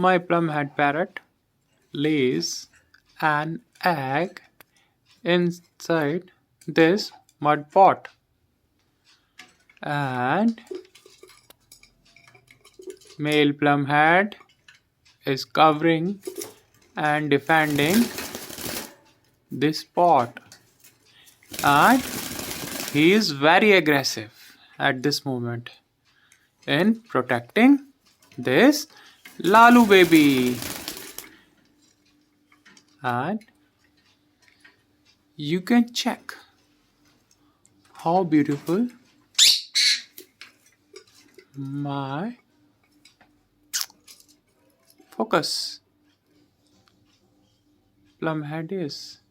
My plumhead parrot lays an egg inside this mud pot, and male plumhead is covering and defending this pot, and he is very aggressive at this moment in protecting this Lalu baby. And you can check how beautiful my focus plumhead is.